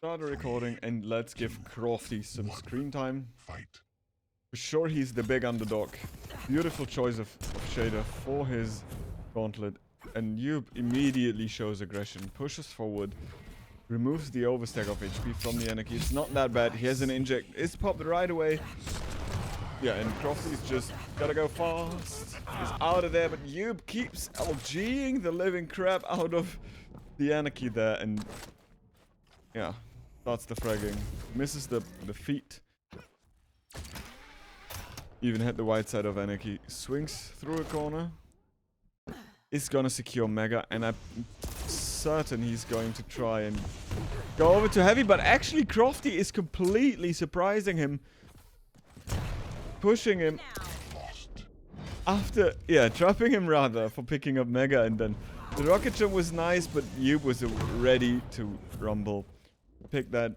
start the recording and let's give Cr0ftee some screen time. For sure he's the big underdog. Beautiful choice of shader for his gauntlet. And Yuuup immediately shows aggression, pushes forward, removes the overstack of HP from the Anarchy. It's not that bad. He has an inject. It's popped right away. Yeah, and Cr0ftee just gotta go fast. He's out of there, but Yuuup keeps LGing the living crap out of the Anarchy there, and yeah, starts the fragging. Misses the feet. Even hit the white side of Anarchy. Swings through a corner. Is gonna secure Mega, and I'm certain he's going to try and go over to Heavy, but actually Cr0ftee is completely surprising him. Pushing him after, yeah, trapping him rather for picking up Mega, and then the rocket jump was nice, but Yuuup was ready to rumble. Picked that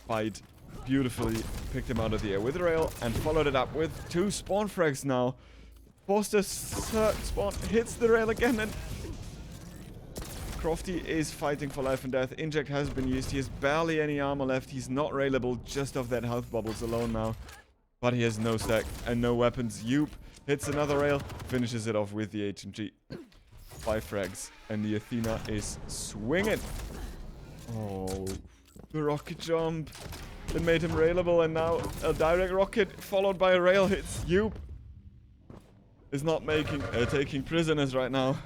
fight beautifully, picked him out of the air with a rail, and followed it up with 2 spawn frags now. Foster's third spawn hits the rail again, and Cr0ftee is fighting for life and death. Inject has been used. He has barely any armor left. He's not railable just off that health bubbles alone now. But he has no stack and no weapons. Yuuup hits another rail, finishes it off with the HMG. 5 frags, and the Athena is swinging. Oh, the rocket jump that made him railable, and now a direct rocket followed by a rail hits. Yuuup is not taking prisoners right now.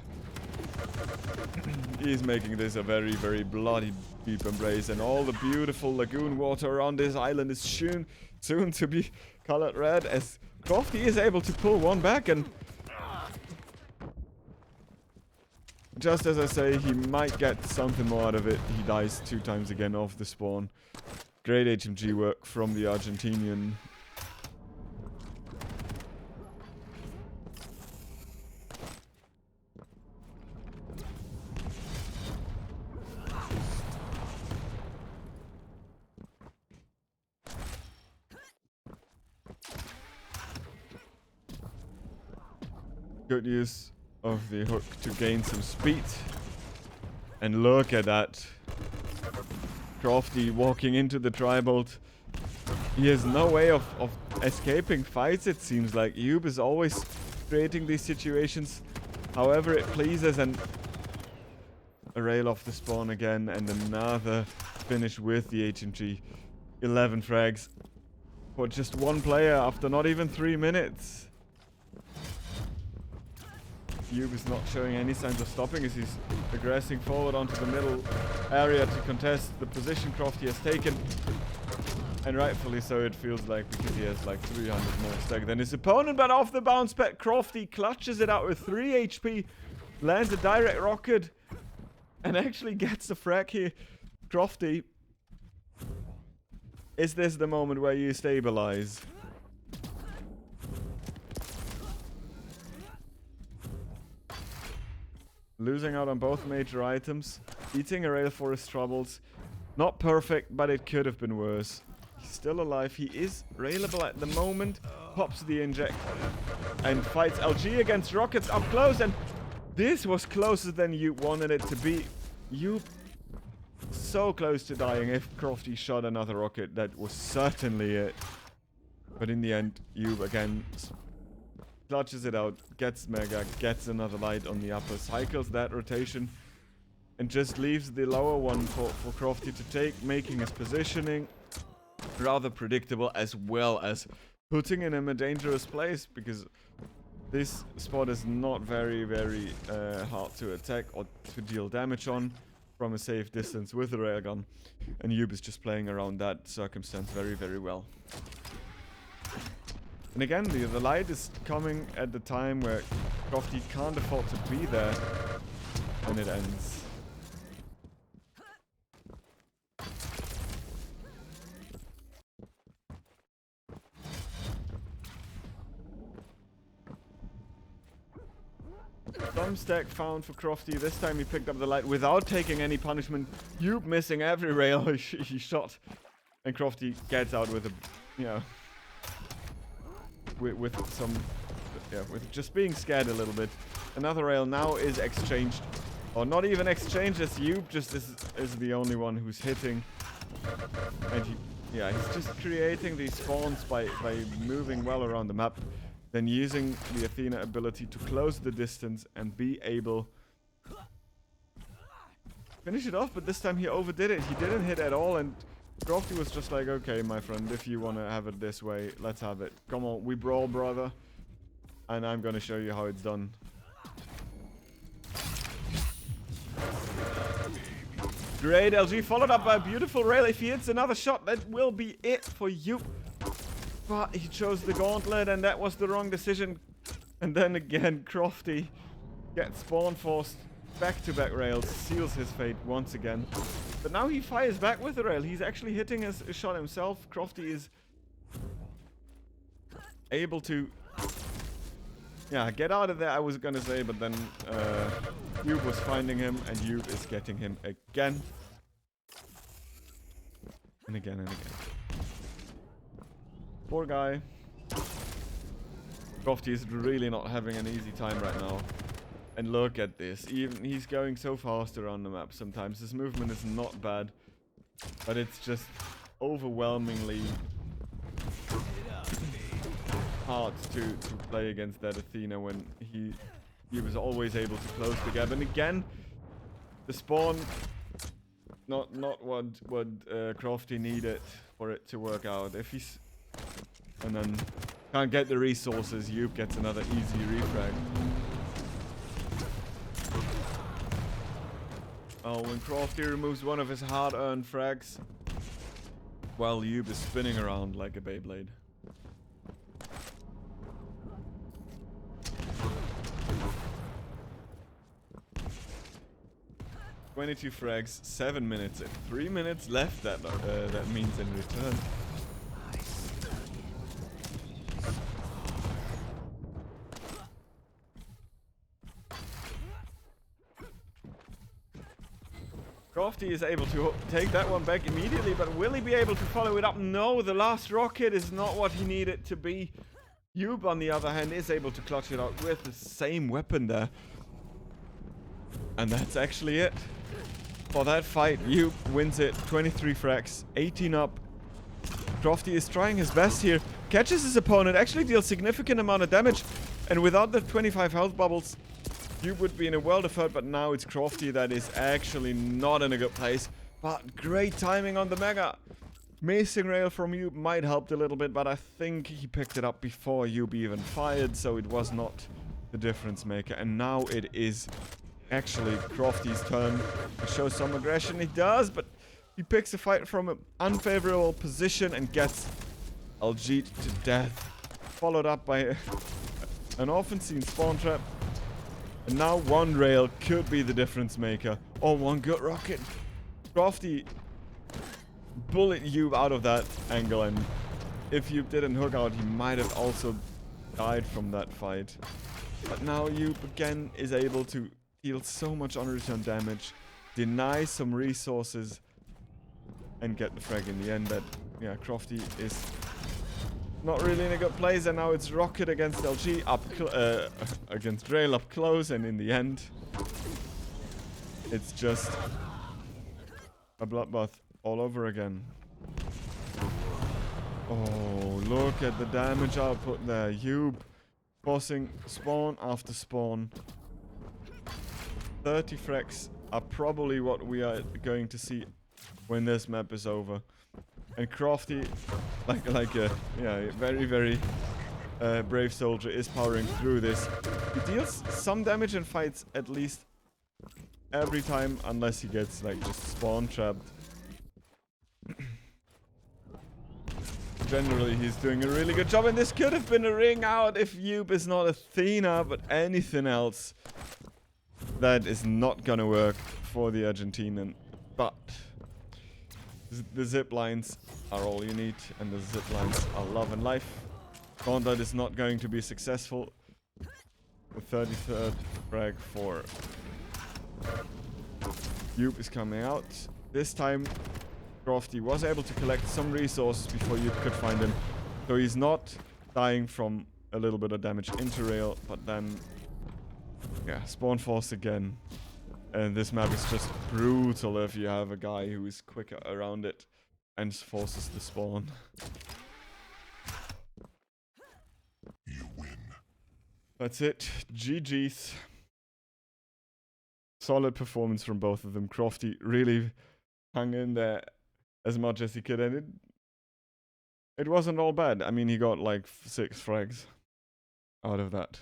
He's making this a very, very bloody deep embrace, and all the beautiful lagoon water around this island is soon to be colored red, as Cr0ftee is able to pull one back, and just as I say, he might get something more out of it. He dies 2 times again off the spawn. Great HMG work from the Argentinian. Good use of the hook to gain some speed. And look at that. Cr0ftee walking into the tri-bolt. He has no way of escaping fights, it seems like. Yuuup is always creating these situations however it pleases, and a rail off the spawn again, and another finish with the HMG. 11 frags for just 1 player after not even 3 minutes. Yuuup is not showing any signs of stopping as he's aggressing forward onto the middle area to contest the position Cr0ftee has taken. And rightfully so, it feels like, because he has like 300 more stack than his opponent. But off the bounce pad, Cr0ftee clutches it out with 3 HP, lands a direct rocket, and actually gets the frag here. Cr0ftee, is this the moment where you stabilize? Losing out on both major items. Eating a rail for his troubles. Not perfect, but it could have been worse. He's still alive. He is railable at the moment. Pops the inject. And fights LG against rockets up close. And this was closer than Yuuup wanted it to be. Yuuup so close to dying. If Cr0ftee shot another rocket, that was certainly it. But in the end, Yuuup again clutches it out, gets Mega, gets another light on the upper, cycles that rotation, and just leaves the lower one for Cr0ftee to take, making his positioning rather predictable, as well as putting him in a dangerous place, because this spot is not very, very hard to attack or to deal damage on from a safe distance with the railgun, and Yuuup is just playing around that circumstance very, very well. And again, the light is coming at the time where Cr0ftee can't afford to be there when it ends. Some stack found for Cr0ftee. This time he picked up the light without taking any punishment. Yuuup missing every rail he shot. And Cr0ftee gets out with a, you know, with some, yeah, with just being scared a little bit. Another rail now is exchanged, or not even exchanged, as Yuuup just is the only one who's hitting. And yeah, he's just creating these spawns by moving well around the map, then using the Athena ability to close the distance and be able finish it off. But this time he overdid it. He didn't hit at all, and Cr0ftee was just like, okay, my friend, if you want to have it this way, let's have it. Come on, we brawl, brother. And I'm gonna show you how it's done. Great LG, followed up by a beautiful rail. If he hits another shot, that will be it for Yuuup. But he chose the gauntlet, and that was the wrong decision. And then again, Cr0ftee gets spawn forced. Back-to-back rails, seals his fate once again. But now he fires back with the rail. He's actually hitting his shot himself. Cr0ftee is able to, yeah, get out of there, I was gonna say, but then Yuuup was finding him, and Yuuup is getting him again. And again and again. Poor guy. Cr0ftee is really not having an easy time right now. And look at this. Even he's going so fast around the map sometimes. His movement is not bad. But it's just overwhelmingly hard to play against that Athena when he was always able to close the gap. And again, the spawn not what Cr0ftee needed for it to work out. If he's and then can't get the resources, Yuuup gets another easy refrag. Oh, when Cr0ftee removes one of his hard-earned frags, while Yuuup is spinning around like a Beyblade. "22 frags, 7 minutes, and 3 minutes left. That means in return. Cr0ftee is able to take that one back immediately, but will he be able to follow it up? No, the last rocket is not what he needed to be. Yuuup, on the other hand, is able to clutch it out with the same weapon there. And that's actually it. For that fight, Yuuup wins it. 23 frags, 18 up. Cr0ftee is trying his best here. Catches his opponent, actually deals significant amount of damage. And without the 25 health bubbles, Yuuup would be in a world of hurt, but now it's Cr0ftee that is actually not in a good place. But great timing on the Mega. Missing rail from Yuuup might help a little bit, but I think he picked it up before Yuuup even fired, so it was not the difference maker. And now it is actually Cr0ftee turn to show some aggression. He does, but he picks a fight from an unfavorable position and gets LG'd to death. Followed up by an often seen spawn trap. And now one rail could be the difference maker. Or one good rocket. Cr0ftee bullet Yuuup out of that angle, and if Yuuup didn't hook out, he might have also died from that fight. But now Yuuup again is able to deal so much on-return damage, deny some resources, and get the frag in the end. That, yeah, Cr0ftee is not really in a good place, and now it's rocket against LG against rail up close, and in the end, it's just a bloodbath all over again. Oh, look at the damage output there. Yuuup forcing spawn after spawn. 30 frags are probably what we are going to see when this map is over. And Cr0ftee, like a very brave soldier, is powering through this. He deals some damage and fights at least every time, unless he gets like just spawn trapped. Generally, he's doing a really good job, and this could have been a ring out if Yuuup is not Athena, but anything else, that is not gonna work for the Argentinian. But the zip lines are all you need, and the zip lines are love and life. Gauntlet is not going to be successful. The 33rd frag for Yuuup is coming out. This time, Cr0ftee was able to collect some resources before Yuuup could find him. So he's not dying from a little bit of damage into rail, but then, yeah, spawn force again. And this map is just brutal if you have a guy who is quicker around it. and forces the spawn. You win. That's it. GG's. Solid performance from both of them. Cr0ftee really hung in there as much as he could, and it wasn't all bad. I mean, he got like 6 frags out of that.